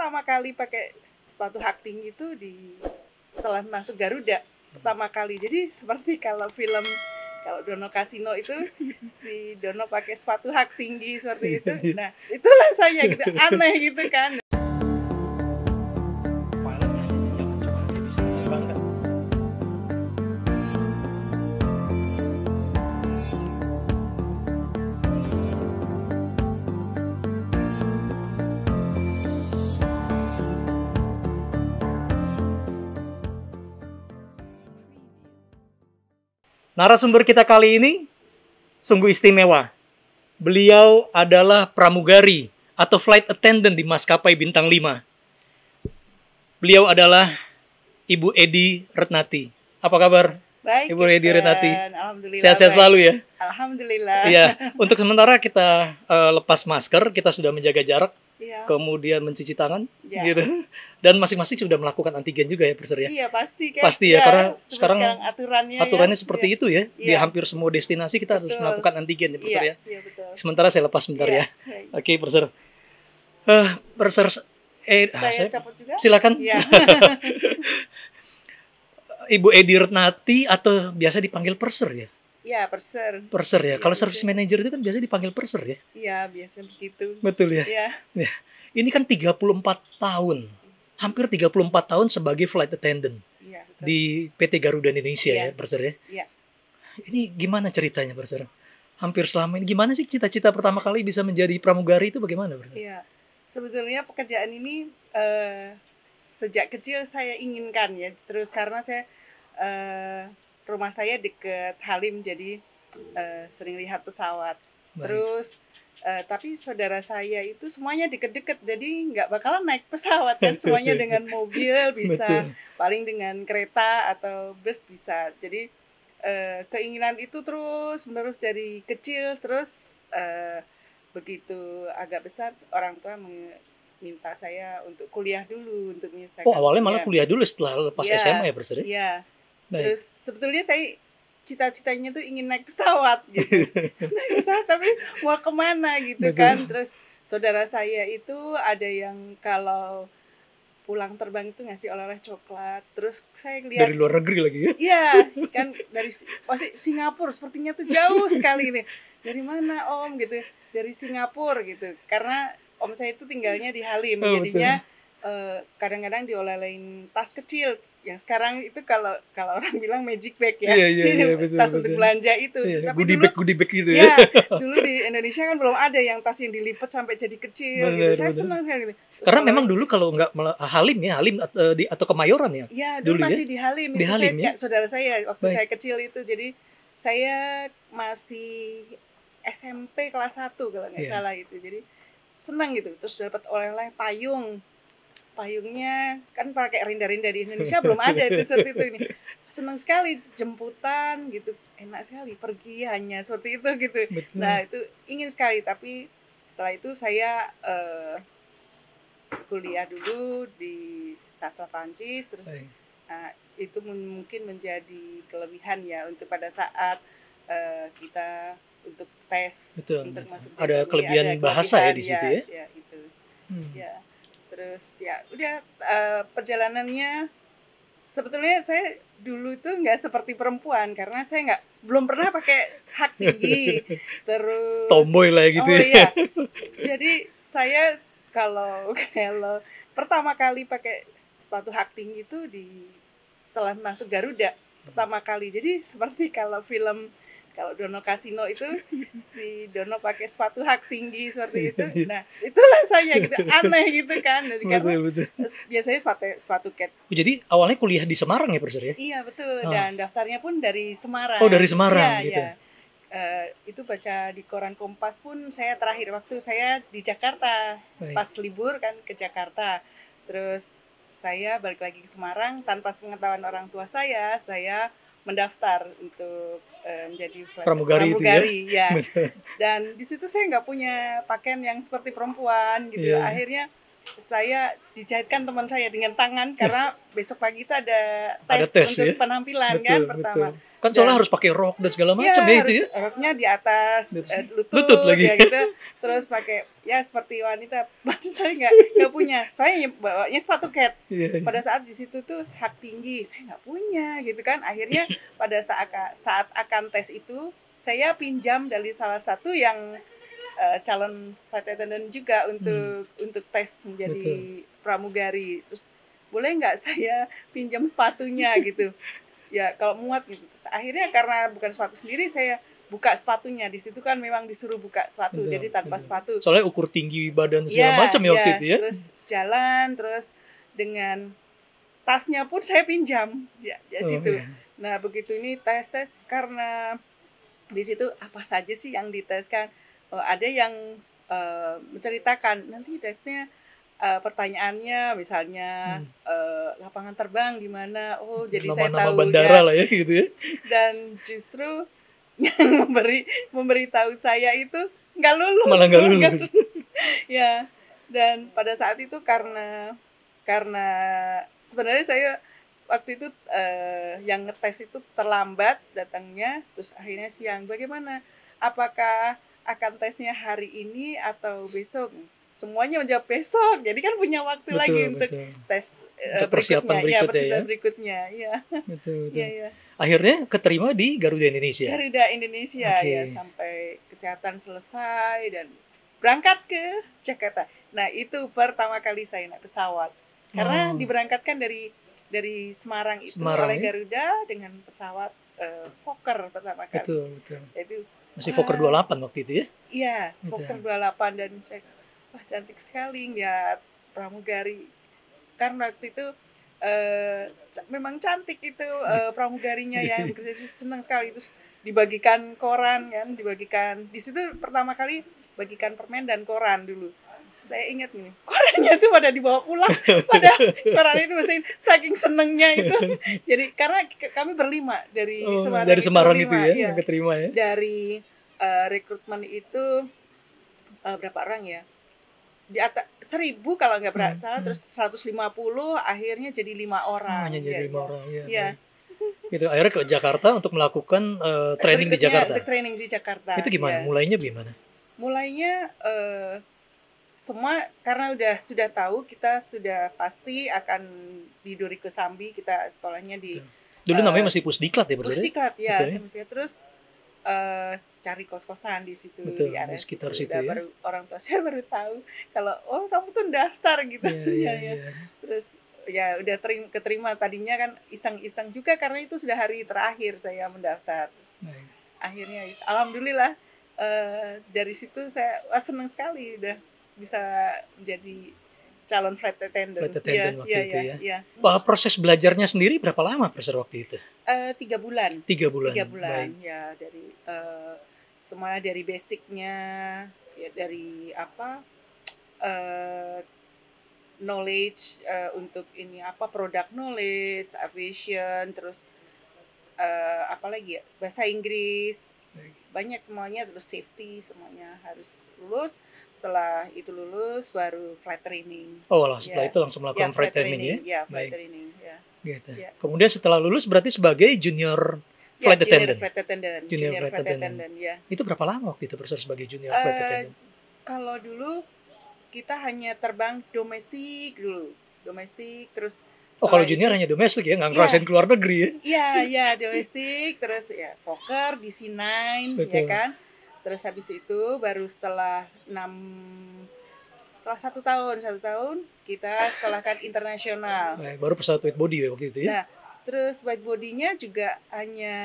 pertama kali pakai sepatu hak tinggi itu setelah masuk Garuda pertama kali. Jadi seperti kalau film, kalau Dono Kasino itu si Dono pakai sepatu hak tinggi seperti itu. Nah, itulah saya gitu, aneh gitu kan. Narasumber kita kali ini sungguh istimewa. Beliau adalah pramugari atau flight attendant di maskapai Bintang 5. Beliau adalah Ibu Edi Retnati. Apa kabar? Baik, Ibu Edi Retnati. Alhamdulillah. Sehat-sehat selalu ya. Alhamdulillah. Iya. Untuk sementara kita lepas masker, kita sudah menjaga jarak, Iya. kemudian mencuci tangan, Ya. gitu. Dan masing-masing sudah melakukan antigen juga ya, Profesor ya. Iya, pasti kan. Pasti ya, karena sekarang aturannya seperti itu ya. Di Iya. hampir semua destinasi kita harus Betul. melakukan antigen ya, Profesor ya. Iya, betul. Sementara saya lepas sebentar Iya, ya. baik. Oke, Profesor. Profesor, Saya caput juga. silakan. Iya. Ibu Edi Retnati atau biasa dipanggil Perser ya? Iya, perser. Perser ya. Iya, Kalau betul. service manager itu kan biasa dipanggil Perser ya? Iya, biasa begitu. Betul ya? Iya. Ini kan 34 tahun. Hampir 34 tahun sebagai flight attendant Iya, betul. di PT Garuda Indonesia Iya. ya, Perser ya? Iya. Ini gimana ceritanya, Perser? Hampir selama ini gimana sih cita-cita pertama kali bisa menjadi pramugari itu bagaimana, Perser? Iya. Sebetulnya pekerjaan ini sejak kecil saya inginkan ya. Terus karena saya rumah saya dekat Halim, jadi sering lihat pesawat. Baik. Terus tapi saudara saya itu semuanya deket-deket, jadi nggak bakalan naik pesawat kan, semuanya dengan mobil bisa, Betul. paling dengan kereta atau bus bisa. Jadi keinginan itu terus menerus dari kecil, terus begitu agak besar orang tua minta saya untuk kuliah dulu untuk menyelesaikan. Oh, awalnya malah kuliah dulu setelah lepas Iya. SMA ya, Perser ya? Iya. Baik. Terus sebetulnya saya cita-citanya tuh ingin naik pesawat gitu. Naik pesawat tapi mau kemana gitu Betul. kan. Terus saudara saya itu ada yang kalau pulang terbang itu ngasih oleh-oleh coklat. Terus saya lihat, Dari luar negeri lagi ya? iya kan dari Singapura, sepertinya tuh jauh sekali nih. Dari mana Om gitu? Dari Singapura gitu. Karena Om saya itu tinggalnya di Halim, Oh, jadinya kadang-kadang dioleh-olehin tas kecil. Yang sekarang itu kalau orang bilang magic bag ya, Iya, betul, tas betul. untuk belanja itu. Iya, Tapi goodie dulu, bag gitu ya ya. dulu di Indonesia kan belum ada yang tas yang dilipat sampai jadi kecil gitu. Benar, Saya benar. senang sekali gitu. Terus Karena kalau memang dulu kalau nggak Halim atau Kemayoran ya. ya dulu dulu ya? masih di Halim, Di itu Halim, saya, ya? saudara saya waktu Baik. saya kecil itu, jadi saya masih SMP kelas 1 kalau nggak Iya. salah itu. Jadi senang gitu, terus dapat oleh-oleh payungnya kan pakai rinda-rinda, di Indonesia belum ada itu seperti itu. Ini senang sekali, jemputan gitu, enak sekali, pergi hanya seperti itu gitu. Betul. Nah itu ingin sekali, tapi setelah itu saya kuliah dulu di sastra Prancis, terus Baik. itu mungkin menjadi kelebihan ya untuk pada saat kita untuk tes, Betul, untuk betul. masuk Ada JKT, kelebihan bahasa ya di situ ya? ya itu Hmm. ya. Terus ya udah, perjalanannya sebetulnya saya dulu itu nggak seperti perempuan karena saya belum pernah pakai hak tinggi. Terus Tomboy lah gitu oh ya. iya, jadi saya kalau pertama kali pakai sepatu hak tinggi itu setelah masuk Garuda pertama kali. Jadi seperti kalau film, kalau Dono Kasino itu si Dono pakai sepatu hak tinggi seperti itu. Nah, itulah saya gitu, aneh gitu kan. Jadi karena Betul. biasanya sepatu cat. Jadi awalnya kuliah di Semarang ya, Perser ya? Iya, betul. Ah. Dan daftarnya pun dari Semarang. Oh, dari Semarang Iya, gitu. iya. Itu baca di koran Kompas pun saya terakhir waktu saya di Jakarta. Baik. Pas libur kan ke Jakarta. Terus saya balik lagi ke Semarang tanpa sepengetahuan orang tua saya mendaftar untuk menjadi Pramugari itu ya. Betul. Dan di situ saya nggak punya pakaian yang seperti perempuan gitu. Iya. Akhirnya saya dijahitkan teman saya dengan tangan karena besok pagi itu ada Ada tes tes untuk ya. penampilan kan Betul, pertama. betul. Kan soalnya Dan harus pakai rok dan segala ya macam ya itu harus ya. roknya di atas Lutut lutut lagi. ya gitu. Terus pakai ya seperti wanita. Saya nggak punya. Saya bawanya sepatu cat. Iya, iya. Pada saat di situ tuh hak tinggi saya nggak punya gitu kan. Akhirnya pada saat akan tes itu saya pinjam dari salah satu yang calon flight attendant juga untuk tes menjadi pramugari. Terus boleh nggak saya pinjam sepatunya gitu? Ya kalau muat gitu. Terus akhirnya karena bukan sepatu sendiri saya buka sepatunya. Di situ kan memang disuruh buka sepatu, Betul, jadi tanpa betul. sepatu. Soalnya ukur tinggi badan segala macam ya waktu itu ya. Terus jalan, terus dengan tasnya pun saya pinjam di situ. Iya. Nah begitu ini tes karena di situ apa saja sih yang diteskan? Ada yang menceritakan nanti tesnya pertanyaannya misalnya lapangan terbang di mana, jadi saya Nama-nama tahu bandara ya. lah ya gitu ya. Dan justru yang memberitahu saya itu nggak lulus. Malah nggak lulus. Ya, dan pada saat itu karena sebenarnya saya waktu itu yang ngetes itu terlambat datangnya, terus akhirnya siang. Bagaimana? Apakah akan tesnya hari ini atau besok? Semuanya menjawab besok. Jadi kan punya waktu lagi untuk tes untuk persiapan berikutnya. Ya. Betul. Ya. Akhirnya keterima di Garuda Indonesia. Garuda Indonesia ya sampai kesehatan selesai dan berangkat ke Jakarta. Nah, itu pertama kali saya naik pesawat. Karena diberangkatkan dari Semarang itu oleh Garuda dengan pesawat Fokker pertama kali. Betul. Itu masih Fokker 28 waktu itu ya? Iya, Fokker 28 dan saya wah cantik sekali ngeliat pramugari. Karena waktu itu memang cantik itu pramugarinya ya, senang sekali. Terus dibagikan koran kan, di situ pertama kali bagikan permen dan koran dulu. Saya ingat nih, korannya itu pada dibawa pulang, pada koran itu saking senengnya itu. Jadi karena kami berlima dari Semarang itu ya, yang keterima ya. Dari rekrutmen itu berapa orang ya? Di atas 1.000 kalau nggak salah, terus 150 akhirnya jadi 5 orang. Hanya jadi 5 orang ya. Gitu, akhirnya ke Jakarta untuk melakukan training di Jakarta. Untuk training di Jakarta. Itu gimana? Mulainya gimana? Mulainya semua karena sudah tahu kita sudah pasti akan di Duri Kosambi, kita sekolahnya di dulu namanya masih Pusdiklat ya berarti? Pusdiklat ya. Terus cari kos-kosan di situ di area sekitar situ ya. Baru orang tua saya baru tahu kalau kamu tuh daftar gitu. Ya. Terus ya udah keterima, tadinya kan iseng-iseng juga karena itu sudah hari terakhir saya mendaftar. Terus, akhirnya alhamdulillah dari situ saya senang sekali udah bisa menjadi calon flight attendant waktu itu ya. Proses belajarnya sendiri berapa lama Profesor waktu itu? 3 bulan. 3 bulan. Ya, dari semuanya dari basicnya ya, dari knowledge untuk ini product knowledge, aviation, terus apalagi ya, bahasa Inggris. Banyak semuanya, terus safety semuanya harus lulus. Setelah itu lulus baru flight training. Setelah itu langsung melakukan flight training ya? Ya, flight training ya. Gitu. Ya. Kemudian setelah lulus berarti sebagai junior flight attendant. Junior flight attendant ya. Itu berapa lama waktu itu Profesor sebagai junior flight attendant? Kalau dulu kita hanya terbang domestik terus kalau junior hanya domestik ya, nggak ngerasain keluar negeri ya? Iya, domestik, terus ya Fokker, DC-9, ya kan? Terus habis itu baru setelah 1 tahun kita sekolahkan internasional. Baru pesawat wide body waktu itu ya? Nah, terus wide body-nya juga hanya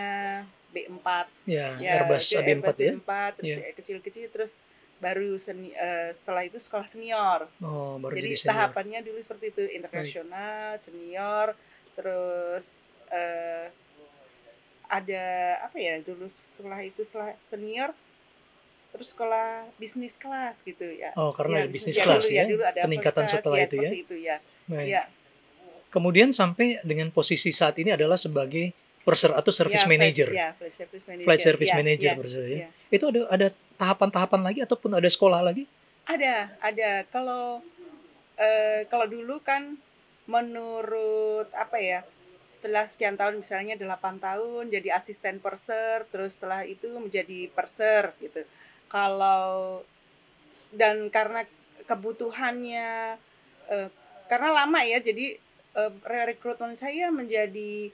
B4. Ya, Airbus AB4 ya? Terus kecil-kecil, terus baru setelah itu sekolah senior. Baru jadi senior. Tahapannya dulu seperti itu, internasional, senior, terus ada dulu setelah senior, terus sekolah bisnis kelas gitu ya. Karena bisnis kelas ya, dulu ada peningkatan setelah itu ya. Itu ya. Ya. Kemudian sampai dengan posisi saat ini adalah sebagai purser atau service manager. Flight service manager. Itu ada tahapan-tahapan lagi ataupun ada sekolah lagi? Ada. Kalau Kalau dulu kan menurut apa ya, setelah sekian tahun misalnya 8 tahun jadi asisten purser, terus setelah itu menjadi purser gitu. Kalau dan karena kebutuhannya, eee, karena lama ya jadi, rekrutmen saya menjadi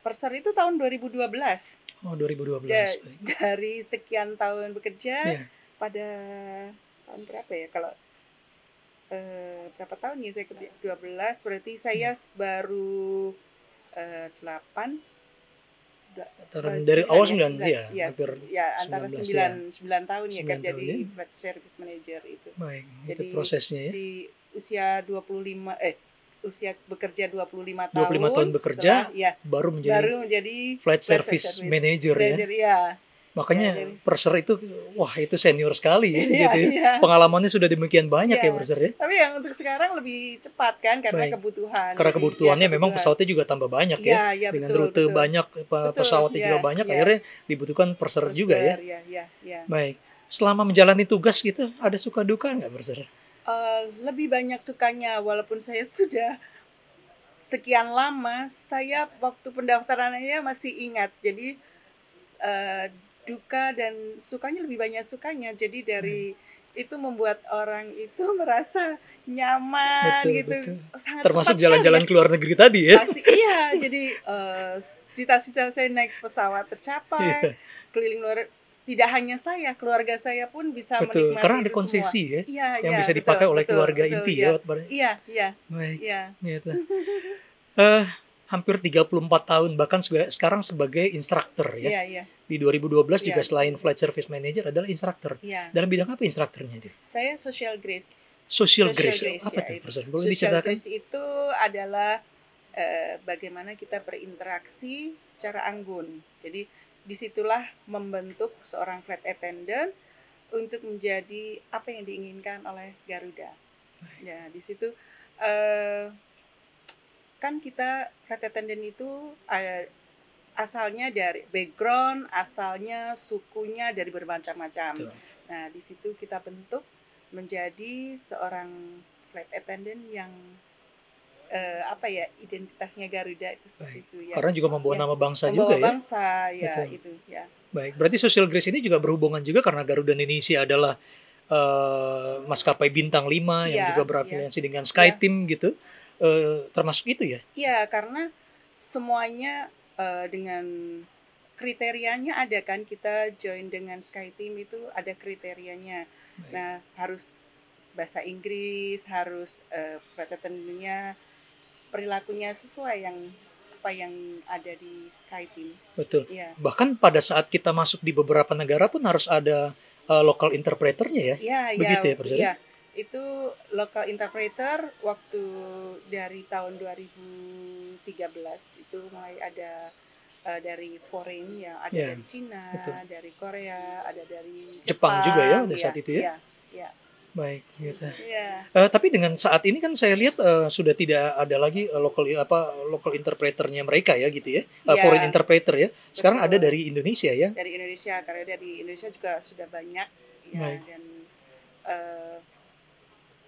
purser itu tahun 2012. Oh, 2012. Baik. Dari sekian tahun bekerja Ya. pada tahun berapa ya kalau berapa tahun ya saya kerja 12 berarti saya baru 8 Dari awal 9 9 ya, ya hampir ya antara 19 9 ya. 9 tahun ya 9 kerja tahun di ya. flight service manager itu. Baik, itu Jadi prosesnya ya. di usia 25 usia bekerja 25 25 tahun bekerja setelah, ya, baru menjadi flight service manager ya. ya. Makanya Ya, purser itu, wah itu senior sekali ya, Iya, gitu ya. iya. Pengalamannya sudah demikian banyak Iya. ya purser ya. Tapi yang untuk sekarang lebih cepat kan karena Baik. kebutuhan. Karena Jadi, kebutuhannya ya, memang kebutuhan. pesawatnya juga tambah banyak Iya, ya. iya, Dengan betul, rute betul. banyak, Betul, pesawatnya iya, juga banyak, iya. akhirnya dibutuhkan purser juga ya. Purser, ya. Baik. Selama menjalani tugas gitu, ada suka duka nggak purser? Lebih banyak sukanya walaupun saya sudah sekian lama, saya waktu pendaftarannya masih ingat. Jadi duka dan sukanya lebih banyak sukanya. Jadi dari itu membuat orang itu merasa nyaman Betul, gitu. betul. Sangat Termasuk cepat jalan-jalan sekali ke luar negeri tadi ya. Pasti iya. Jadi cita-cita saya naik pesawat tercapai, Iya. keliling luar. Tidak hanya saya, keluarga saya pun bisa Betul, menikmati karena ada itu semua. konsesi ya, Iya, yang iya, bisa betul, dipakai oleh betul, keluarga betul, inti iya. ya. Iya. Baik, Iya. gitu. Hampir 34 tahun bahkan sekarang sebagai instruktur ya. Iya. Di 2012 juga Iya. selain flight service manager adalah instruktur. Iya. Dalam bidang apa instrukturnya itu? Saya social grace. Social grace. Apa ya, tuh? Boleh social diceritakan? grace itu adalah bagaimana kita berinteraksi secara anggun. Jadi disitulah membentuk seorang flight attendant untuk menjadi apa yang diinginkan oleh Garuda. Ya, di situ kan kita flight attendant itu asalnya dari background, asalnya sukunya dari bermacam-macam. Nah, di situ kita bentuk menjadi seorang flight attendant yang identitasnya Garuda itu seperti itu ya. Karena juga membawa nama bangsa membawa juga ya. Bangsa ya. Betul. Itu ya. Baik, berarti social grace ini juga berhubungan juga karena Garuda Indonesia adalah maskapai bintang 5 yang juga berafiliasi dengan SkyTeam gitu. Termasuk itu ya? Iya, karena semuanya dengan kriterianya ada kan, kita join dengan SkyTeam itu ada kriterianya. Baik. Nah, harus bahasa Inggris, harus attendant-nya perilakunya sesuai yang ada di SkyTeam. Betul. Ya. Bahkan pada saat kita masuk di beberapa negara pun harus ada local interpreternya ya. Begitu ya, Profesor? Iya. Itu local interpreter waktu dari tahun 2013 itu mulai ada dari foreign yang ada dari Cina, betul. Dari Korea, ada dari Jepang juga ya pada saat itu ya. Iya. Baik, gitu. Iya. Tapi dengan saat ini kan saya lihat sudah tidak ada lagi local interpreternya mereka ya gitu ya. Foreign interpreter ya. Sekarang betul. Ada dari Indonesia ya. Dari Indonesia, karena dari Indonesia juga sudah banyak ya. Baik. Dan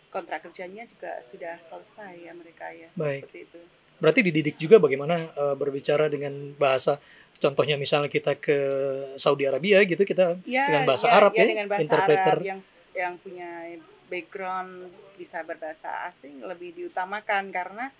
kontrak kerjanya juga sudah selesai ya mereka ya. Baik. Seperti itu. Berarti dididik juga bagaimana berbicara dengan bahasa. Contohnya misalnya kita ke Saudi Arabia gitu, kita dengan bahasa Arab ya, dengan bahasa interpreter Arab yang punya background bisa berbahasa asing lebih diutamakan karena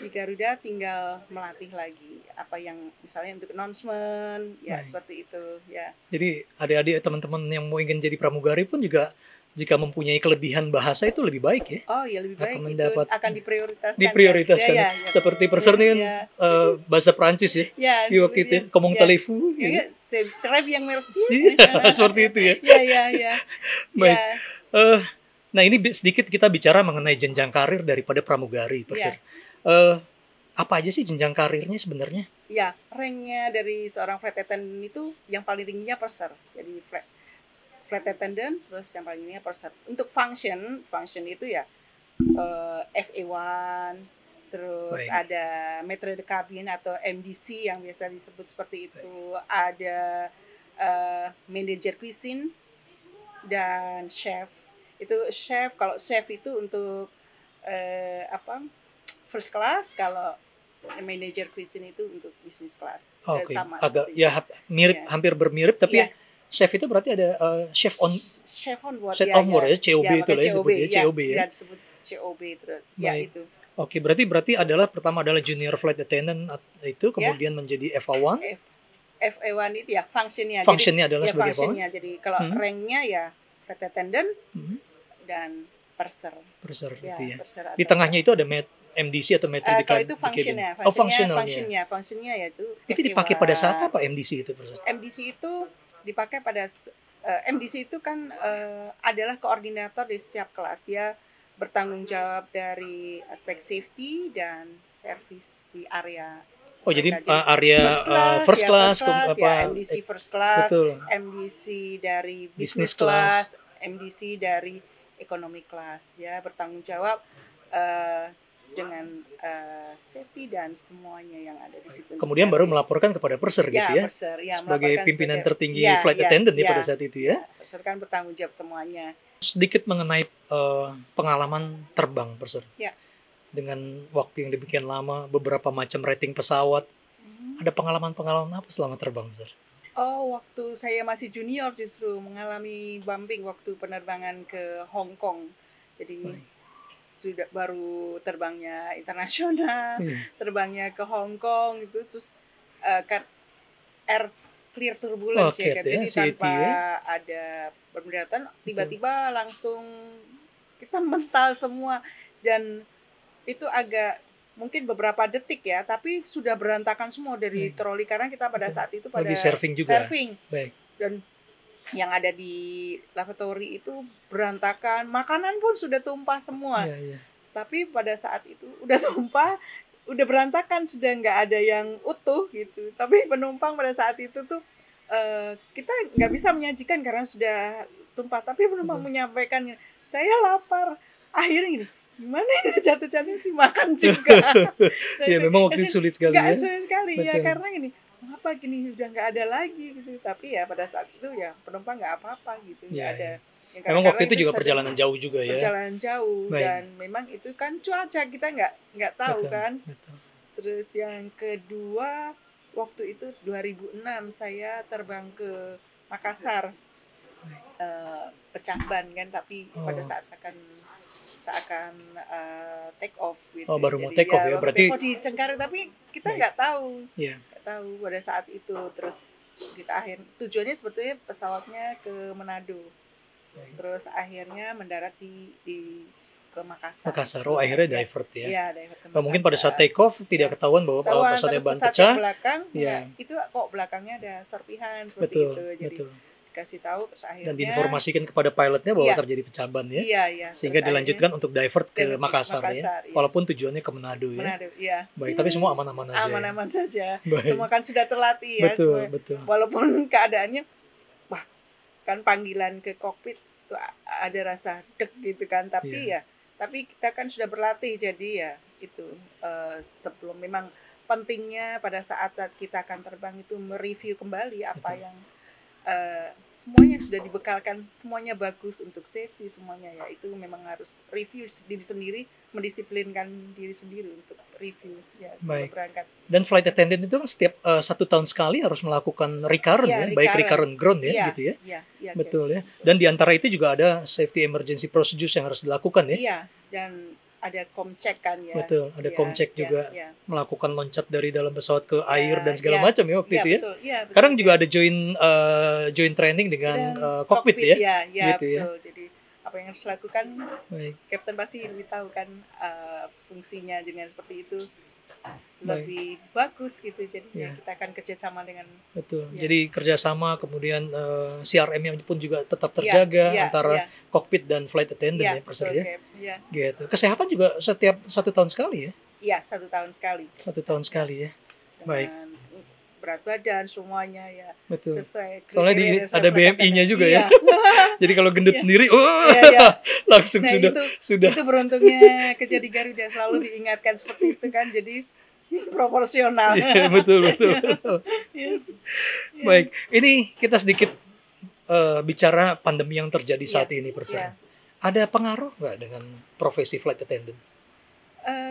di Garuda tinggal melatih lagi apa yang misalnya untuk announcement ya. Baik. Seperti itu ya. Jadi adik-adik teman-teman yang mau ingin jadi pramugari pun juga jika mempunyai kelebihan bahasa itu lebih baik ya. Oh ya, lebih baik itu akan diprioritaskan. Diprioritaskan ya. Seperti Profesor ini kan bahasa Prancis ya. Di waktu itu comment allez-vous. Ya, très bien merci. Seperti itu ya. Iya. Baik. Nah, ini sedikit kita bicara mengenai jenjang karir daripada pramugari, Profesor. Apa aja sih jenjang karirnya sebenarnya? Ya, ranknya dari seorang flight attendant itu yang paling tingginya purser. Jadi flight attendant, terus yang paling tingginya purser. Untuk function itu ya FA1, terus baik. Ada maître de cabine atau MDC yang biasa disebut seperti itu. Baik. Ada manager cuisine dan chef. Itu chef, kalau chef itu untuk apa first class, kalau manager cuisine itu untuk business class. Oke, Sama agak seperti ya itu. mirip, Ya. hampir bermirip, tapi Iya. chef itu berarti ada chef on Chef on board, set on board ya, COB itu pakai lah ya COB, disebutnya, COB ya. ya disebut COB terus. Ya Baik. itu. Oke, berarti adalah pertama adalah junior flight attendant itu, Ya. kemudian menjadi FA1. FA1 itu ya functionnya. Functionnya adalah ya sebagai FA1. functionnya. Jadi kalau ranknya ya flight attendant dan purser. Purser Ya, gitu ya. purser Di tengahnya itu ada MDC atau metode kalau itu functionnya, functionnya yaitu itu dipakai pada saat apa MDC itu? MDC itu dipakai pada MDC itu kan adalah koordinator di setiap kelas. Dia bertanggung jawab dari aspek safety dan service di area. Oh, jadi area first class, ya, MDC first class, betul. MDC dari business class, MDC dari economy class. Dia bertanggung jawab dengan safety dan semuanya yang ada di situ. Kemudian baru melaporkan kepada purser gitu ya. Purser, ya, sebagai pimpinan tertinggi flight attendant ya pada saat itu ya. Purser kan bertanggung jawab semuanya. Sedikit mengenai pengalaman terbang purser. Ya. Dengan waktu yang demikian lama, beberapa macam rating pesawat. Ada pengalaman-pengalaman apa selama terbang, purser? Oh, waktu saya masih junior justru mengalami bumping waktu penerbangan ke Hong Kong. Jadi sudah baru terbangnya internasional, terbangnya ke Hong Kong itu, terus kan air clear turbulence ya, jadi tanpa ada pemberatan, tiba-tiba langsung kita mental semua, dan itu agak mungkin beberapa detik ya, tapi sudah berantakan semua dari troli karena kita pada saat itu pada serving juga. Baik. Dan yang ada di lavatory itu berantakan, makanan pun sudah tumpah semua. Tapi pada saat itu udah tumpah, udah berantakan, sudah nggak ada yang utuh gitu. Tapi penumpang pada saat itu tuh kita nggak bisa menyajikan karena sudah tumpah. Tapi penumpang menyampaikan, saya lapar. Akhirnya gini, gimana ini jatuh-jatuh dimakan juga. Ya memang waktu itu sulit sekali ya. Sulit sekali ya, karena gini, mengapa gini udah nggak ada lagi gitu. Tapi ya pada saat itu ya penumpang nggak apa-apa gitu, nggak ada. Ya, memang waktu itu juga perjalanan jauh juga ya. Perjalanan jauh. Dan memang itu kan cuaca kita nggak tahu kan. Terus yang kedua waktu itu 2006 saya terbang ke Makassar, pecah ban kan, tapi pada saat akan take off gitu. Oh, baru mau take off ya, berarti di Cengkareng, tapi kita nggak tahu. Nggak tahu pada saat itu. Terus kita tujuannya sebetulnya pesawatnya ke Manado. Terus akhirnya mendarat ke Makassar. Oh, akhirnya divert ya. Iya, divert ke Makassar. Mungkin pada saat take off tidak ketahuan bahwa pesawatnya ban pecah. Belakang, itu kok belakangnya ada serpihan seperti itu. Jadi kasih tahu, terus akhirnya dan diinformasikan kepada pilotnya bahwa terjadi pecah ban ya. Iya. Sehingga dilanjutkan untuk divert ke Makassar ya. Walaupun tujuannya ke Manado ya. Manado, iya. Baik, tapi semua aman-aman saja. Aman-aman saja. Semua kan sudah terlatih ya. Betul. Walaupun keadaannya kan panggilan ke kokpit tuh ada rasa deg gitu kan, tapi tapi kita kan sudah berlatih, jadi ya itu sebelum, memang pentingnya pada saat kita akan terbang itu mereview kembali apa yang semuanya sudah dibekalkan, semuanya bagus untuk safety semuanya ya, itu memang harus review diri sendiri, mendisiplinkan diri sendiri untuk review ya sebelum berangkat. Dan flight attendant itu kan setiap 1 tahun sekali harus melakukan recurrent baik recurrent ground ya gitu ya. Betul ya. Dan di antara itu juga ada safety emergency procedures yang harus dilakukan ya. Iya, dan ada comcheck kan ya. Betul, ada comcheck juga, melakukan loncat dari dalam pesawat ke air dan segala macam ya waktu itu ya. Betul. Sekarang juga ada joint training dengan kokpit ya. Iya, gitu betul. Jadi apa yang harus dilakukan, Kapten pasti lebih tahu kan fungsinya dengan seperti itu lebih bagus gitu. Jadi kita akan kerjasama dengan jadi kerjasama, kemudian CRM-nya pun juga tetap terjaga antara kokpit dan flight attendant ya Profesor ya. Gitu. Kesehatan juga setiap 1 tahun sekali ya. Iya, 1 tahun sekali. 1 tahun sekali ya. Baik. Berat badan semuanya ya. Betul. Sesuai. Soalnya ada BMI-nya juga ya. Jadi kalau gendut sendiri, langsung sudah. Itu beruntungnya kerja di Garuda, selalu diingatkan seperti itu kan. Jadi proporsional. Betul. Baik, ini kita sedikit bicara pandemi yang terjadi saat ini Profesor. Ada pengaruh nggak dengan profesi flight attendant?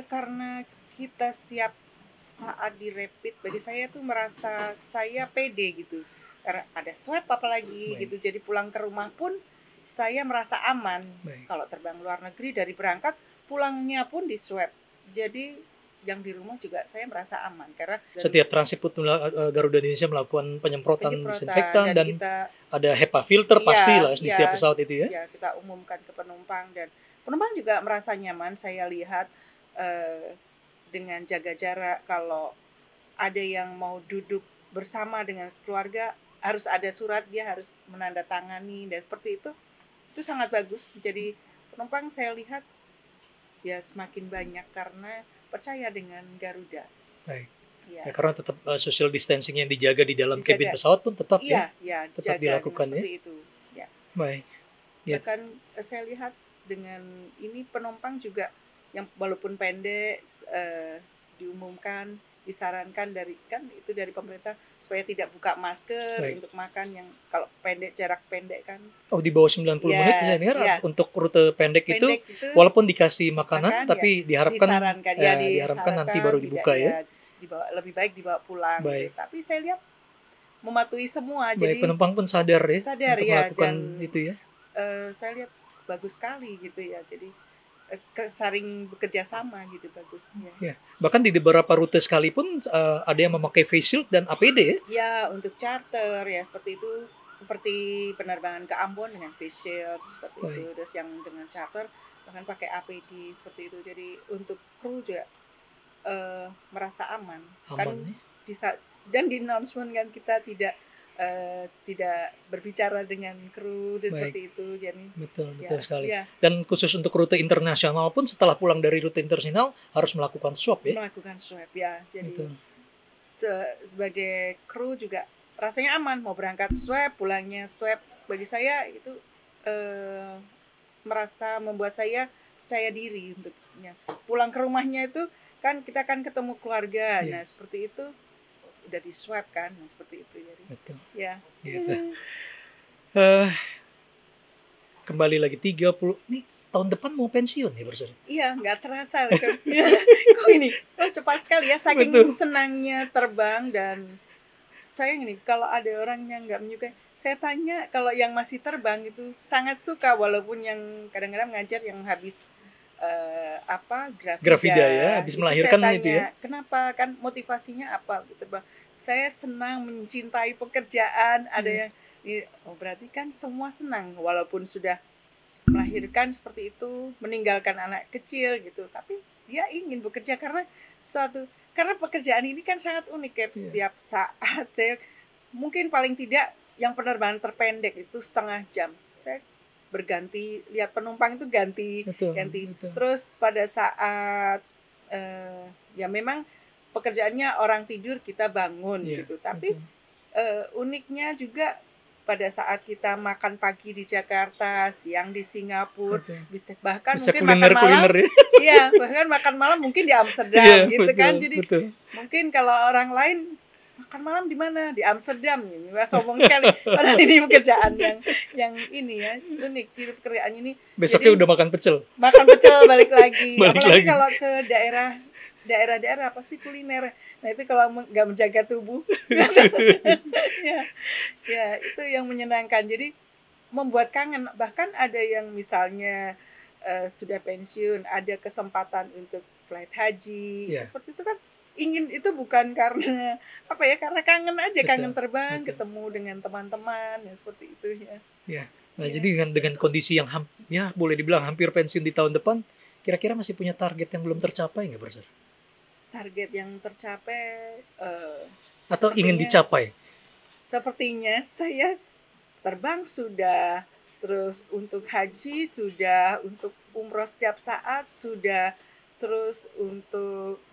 Karena kita setiap saat di rapid, bagi saya tuh merasa saya pede gitu. Karena ada swab apalagi Baik. gitu. Jadi pulang ke rumah pun saya merasa aman. Baik. Kalau terbang luar negeri dari berangkat, pulangnya pun di swab. Jadi yang di rumah juga saya merasa aman karena Setiap transit pun Garuda Indonesia melakukan penyemprotan disinfektan dan kita ada HEPA filter Iya, pastilah di iya. setiap pesawat itu ya. ya kita umumkan ke penumpang dan penumpang juga merasa nyaman. Saya lihat dengan jaga jarak, kalau ada yang mau duduk bersama dengan keluarga harus ada surat, dia harus menandatangani dan seperti itu sangat bagus. Jadi penumpang saya lihat ya semakin banyak karena percaya dengan Garuda. Baik. Ya, Ya, karena tetap social distancing yang dijaga di dalam Dijaga. kabin pesawat pun tetap iya, tetap dijaga dilakukan seperti itu. Ya. Baik. Ya. Bahkan saya lihat dengan ini penumpang juga yang walaupun pendek diumumkan, disarankan dari pemerintah supaya tidak buka masker. Baik. Untuk makan yang kalau pendek, jarak pendek kan. Oh, di bawah 90 Ya, menit saya dengar ya. untuk rute pendek itu Pendek walaupun dikasih makanan makan, tapi diharapkan disarankan diharapkan nanti baru tidak, dibuka ya. Dibawa, lebih baik dibawa pulang Baik. gitu. Tapi saya lihat mematuhi semua. Baik, Jadi penumpang pun sadar ya sadar untuk ya, melakukan dan itu ya. saya lihat bagus sekali gitu ya. Jadi saling bekerja sama gitu bagusnya. Ya, bahkan di beberapa rute sekalipun ada yang memakai face shield dan APD ya. Ya, untuk charter ya seperti itu, seperti penerbangan ke Ambon dengan face shield seperti Baik. itu. Terus yang dengan charter bahkan pakai APD seperti itu. Jadi untuk kru juga merasa aman. Kan Aman ya. bisa, dan di announcement kan kita tidak berbicara dengan kru dan Baik. seperti itu. Jadi Betul sekali. ya, Dan khusus untuk rute internasional pun setelah pulang dari rute internasional harus melakukan swab ya. melakukan swab ya. Jadi Betul. sebagai kru juga rasanya aman, mau berangkat swab, pulangnya swab. Bagi saya itu merasa membuat saya percaya diri untuknya. Pulang ke rumahnya itu kan kita kan ketemu keluarga. Yes. Nah, seperti itu udah di swab kan, nah, seperti itu jadi. Betul. Ya. Gitu. Kembali lagi 30 nih tahun depan mau pensiun ya Bro Sir? Iya, nggak terasa. Kok ini? Oh, cepat sekali ya, saking Betul. senangnya terbang. Dan saya ini kalau ada orang yang nggak menyukai, saya tanya kalau yang masih terbang itu sangat suka, walaupun yang kadang-kadang ngajar yang habis Grafida ya, habis itu melahirkan saya tanya, itu ya. kenapa, kan motivasinya apa gitu Bang? Saya senang mencintai pekerjaan. Ada yang berarti kan semua senang walaupun sudah melahirkan seperti itu, meninggalkan anak kecil gitu, tapi dia ingin bekerja karena pekerjaan ini kan sangat unik ya. Setiap saat saya mungkin paling tidak yang penerbangan terpendek itu setengah jam saya berganti, lihat penumpang itu ganti. Betul. Terus pada saat ya memang pekerjaannya orang tidur kita bangun gitu, tapi uniknya juga pada saat kita makan pagi di Jakarta, siang di Singapura, bisa mungkin kuliner, makan malam, ya. Iya, bahkan makan malam mungkin di Amsterdam gitu betul, kan. Jadi betul. mungkin kalau orang lain makan malam di mana? Di Amsterdam. Ini sombong sekali. Padahal ini pekerjaan yang ini ya, unik. Ciri pekerjaan ini. Besoknya jadi, udah makan pecel. Makan pecel balik lagi. Apalagi lagi. kalau ke daerah pasti kuliner. Nah, itu kalau nggak menjaga tubuh. ya, itu yang menyenangkan. Jadi membuat kangen. Bahkan ada yang misalnya sudah pensiun, ada kesempatan untuk flight haji. Seperti itu kan. Ingin itu bukan karena karena kangen aja. Betul, kangen terbang, ketemu dengan teman-teman ya, seperti itu ya. Nah, jadi dengan kondisi yang boleh dibilang hampir pensiun di tahun depan, kira-kira masih punya target yang belum tercapai nggak, Bro Sir? Target yang tercapai atau ingin dicapai? Sepertinya saya terbang sudah, terus untuk haji sudah, untuk umroh setiap saat sudah, terus untuk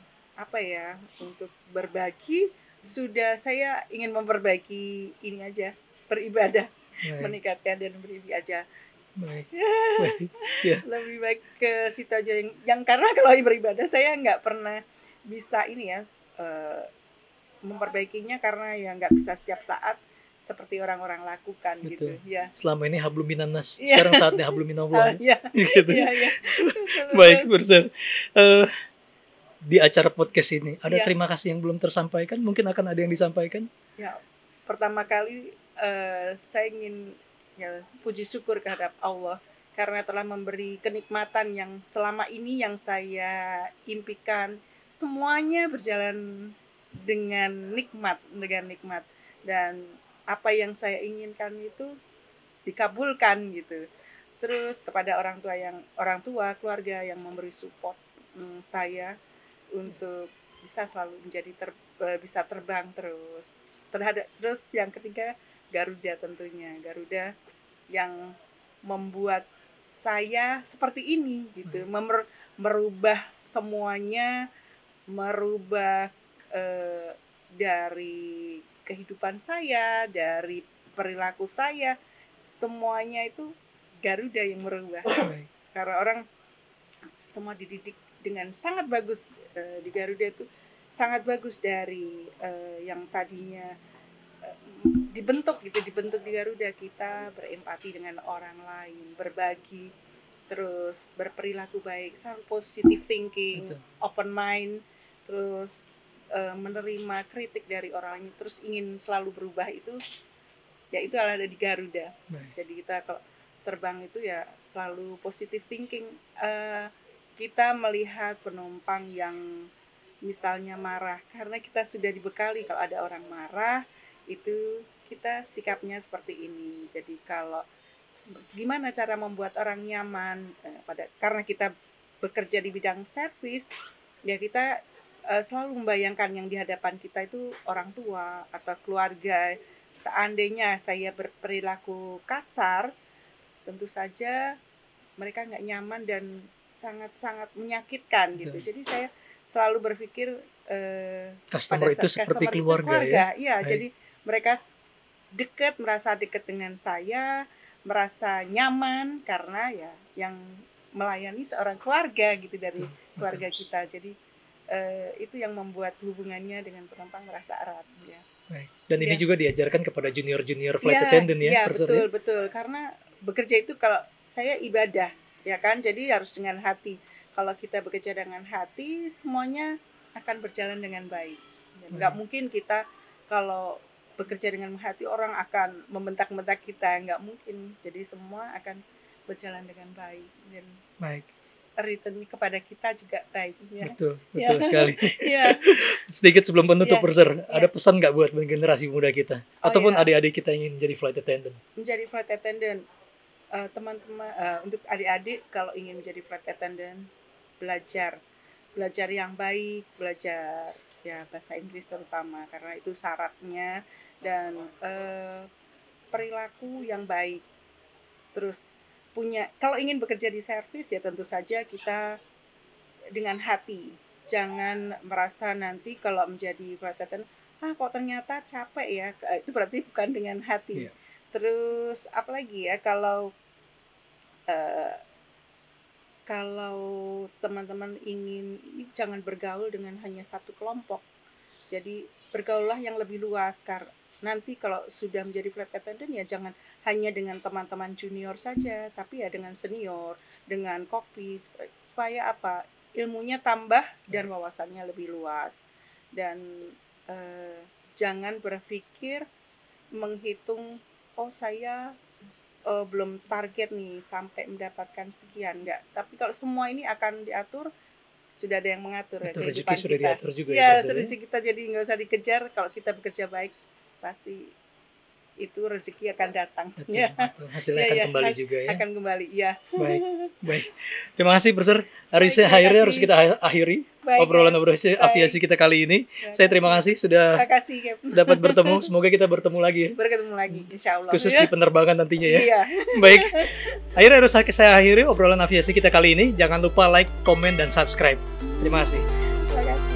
untuk berbagi sudah. Saya ingin memperbaiki ini aja, beribadah. Baik. Meningkatkan dan beribadah aja. Baik. Lebih baik ke situ aja yang karena kalau beribadah saya nggak pernah bisa memperbaikinya, karena ya nggak bisa setiap saat seperti orang-orang lakukan. Betul. Gitu ya. Selama ini hablum minannas, sekarang saatnya hablum minallah. Iya. Gitu. Iya. Baik, Bro Sir. di acara podcast ini. Ada Iya. terima kasih yang belum tersampaikan? Mungkin akan ada yang disampaikan? Ya, pertama kali saya ingin ya puji syukur kehadap Allah karena telah memberi kenikmatan yang selama ini yang saya impikan, semuanya berjalan dengan nikmat, dan apa yang saya inginkan itu dikabulkan gitu. Terus kepada orang tua keluarga yang memberi support saya untuk bisa selalu bisa terbang terus. Terus yang ketiga Garuda, tentunya Garuda yang membuat saya seperti ini gitu, merubah semuanya, merubah dari kehidupan saya, dari perilaku saya, semuanya itu Garuda yang merubah. Karena orang semua dididik dengan sangat bagus di Garuda itu, sangat bagus dari yang tadinya dibentuk di Garuda, kita berempati dengan orang lain, berbagi, terus berperilaku baik, selalu positive thinking, open mind, terus menerima kritik dari orang lain, terus ingin selalu berubah, itu ya itu ada di Garuda. Jadi kita kalau terbang itu ya selalu positive thinking. Kita melihat penumpang yang misalnya marah, karena kita sudah dibekali kalau ada orang marah itu kita sikapnya seperti ini. Jadi kalau gimana cara membuat orang nyaman, karena kita bekerja di bidang servis, ya kita selalu membayangkan yang di hadapan kita itu orang tua atau keluarga. Seandainya saya berperilaku kasar, tentu saja mereka nggak nyaman dan sangat-sangat menyakitkan gitu. Jadi saya selalu berpikir customer itu seperti keluarga ya. Iya, jadi mereka merasa dekat dengan saya, merasa nyaman karena ya yang melayani seorang keluarga gitu dari keluarga kita. Jadi itu yang membuat hubungannya dengan penumpang merasa erat ya. Dan ini juga diajarkan kepada junior flight attendant ya. Iya, betul. Karena bekerja itu kalau saya ibadah, ya kan? Jadi harus dengan hati. Kalau kita bekerja dengan hati, semuanya akan berjalan dengan baik. Nggak mungkin kita kalau bekerja dengan hati orang akan membentak-bentak kita, nggak mungkin. Jadi semua akan berjalan dengan baik dan return kepada kita juga baik. Ya. Betul sekali. Sedikit sebelum penutup, Profesor, ada pesan nggak buat generasi muda kita ataupun adik-adik kita yang ingin menjadi flight attendant? Menjadi flight attendant, teman-teman, untuk adik-adik kalau ingin menjadi flight attendant, belajar yang baik, belajar ya bahasa Inggris terutama karena itu syaratnya, dan perilaku yang baik. Terus kalau ingin bekerja di servis ya tentu saja kita dengan hati, jangan merasa nanti kalau menjadi flight attendant kok ternyata capek ya, itu berarti bukan dengan hati. Terus apalagi ya, kalau teman-teman ingin, jangan bergaul dengan hanya satu kelompok. Jadi bergaullah yang lebih luas, karena nanti kalau sudah menjadi flight attendant ya jangan hanya dengan teman-teman junior saja, tapi ya dengan senior, dengan kokpit, supaya apa? Ilmunya tambah dan wawasannya lebih luas. Dan jangan berpikir menghitung, saya belum target nih sampai mendapatkan sekian, enggak. Tapi kalau semua ini akan diatur, sudah ada yang mengatur ya kehidupan sudah kita. Diatur juga ya rezeki kita, jadi nggak usah dikejar. Kalau kita bekerja baik, pasti itu rezeki akan datang. Hasilnya akan kembali juga ya. Akan kembali, ya. Baik. Terima kasih, Profesor. Akhirnya harus kita akhiri obrolan aviasi kita kali ini. Saya terima kasih sudah dapat bertemu. Semoga kita bertemu lagi ya. Bertemu lagi, insya Allah. Khusus di penerbangan nantinya ya. Iya. Baik. Akhirnya harus saya akhiri obrolan aviasi kita kali ini. Jangan lupa like, komen, dan subscribe. Terima kasih. Terima kasih.